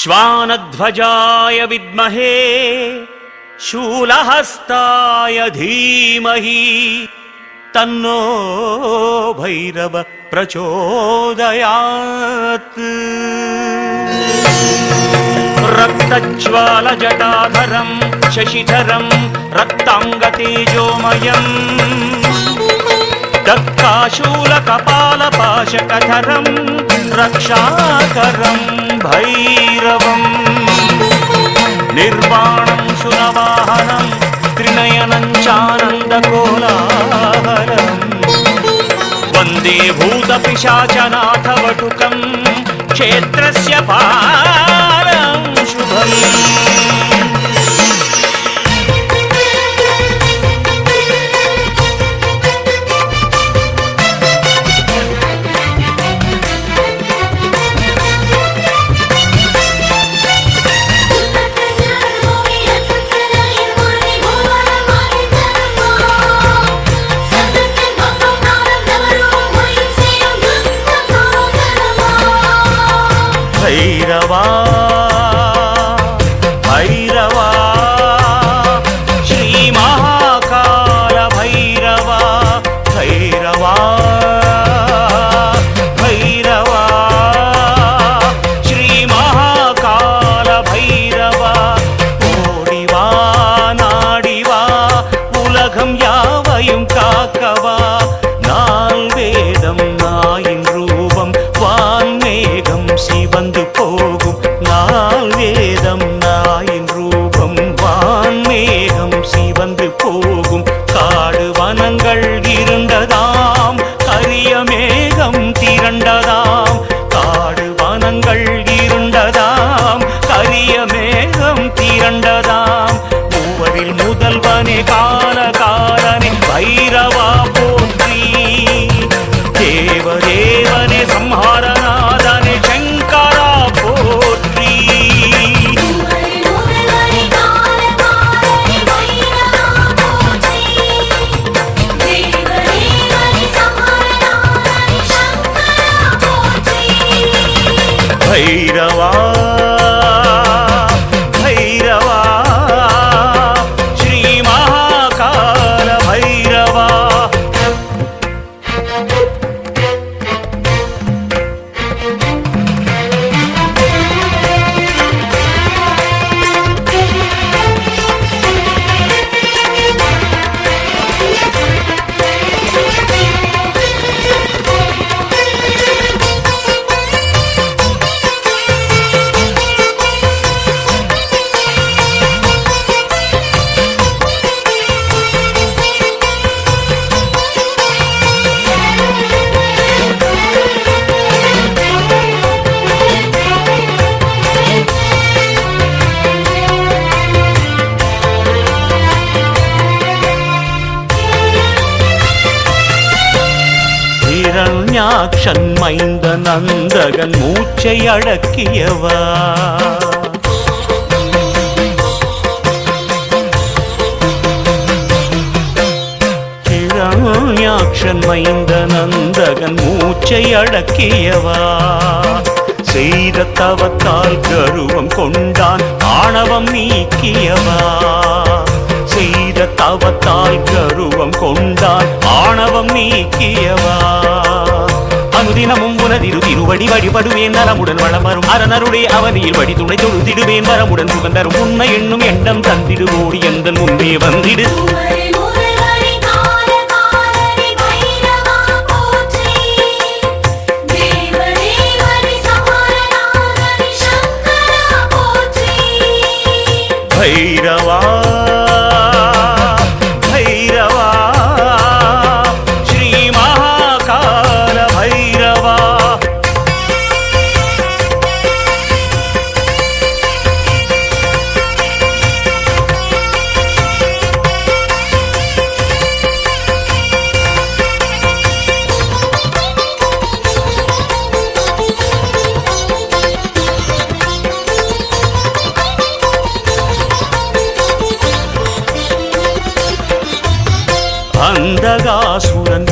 श्वानध्वजाय विद्महे शूलहस्ताय धीमहि तन्नो भैरव प्रचोदयात्। रक्तज्वालजटाधरं शशिधरं रक्ताङ्गतेजोमयम् दक्काशूलकपालपाशकधरं रक्षाकरं भैरवम्। निर्वाणं सुरवाहनं त्रिनयनं चानन्दकोलाहलम् वन्दे भूतपिशाचनाथवटुकं क्षेत्रस्य पारं शुभम्। भैरवा भैरवा श्री महाकाल भैरवा भैरवा भैरवा श्री महाकाल भैरवा। ओडिवा नाडिवा उलगम यावयुम काकवा नाल वेदम नायिन रूपम वान्मेघम சிவந்து போகும் நாள் வேதம் நாயின் ரூபம் வான்மேகம் சிவந்து போகும் காடு வனங்கள் இருண்டதாம் கரிய மேகம் திரண்டதாம் காடு வனங்கள் இருண்டதாம் கரிய மேகம் திரண்டதாம் மூவரில் முதல்வனே காலகாலனே பைரவா போற்றி தேவதேவனே சம்ஹாரநாதனே शंकरा पोत्री। भैरवा भैरवा श्री महाकाल भैरवा। हिरण्याक्षन मैंद नंदगन मूச்சை அடக்கியவா हिरण्याक्षन मैंद नंदगन மூச்சை அடக்கியவா செய்த தவத்தால் கருவம் கொண்டான் ஆணவம் நீக்கியவா செய்த தவத்தால் கருவம் கொண்டான் ஆணவம் நீக்கியவா அனுதினமும் உனதிரு திருவடி வழிபடுவேன் நலமுடன் வளம் வரும் அரணருடைய அவனியில் வழி துணை தொழுதிடுவேன் வரமுடன் சுகந்தரும் உண்மை என்னும் எண்ணம் தந்திடுவோடி எந்தன் முன்பே வந்திடு भैरवा भैरवा श्री महाकाल भैरवा। அந்தகாசுரன்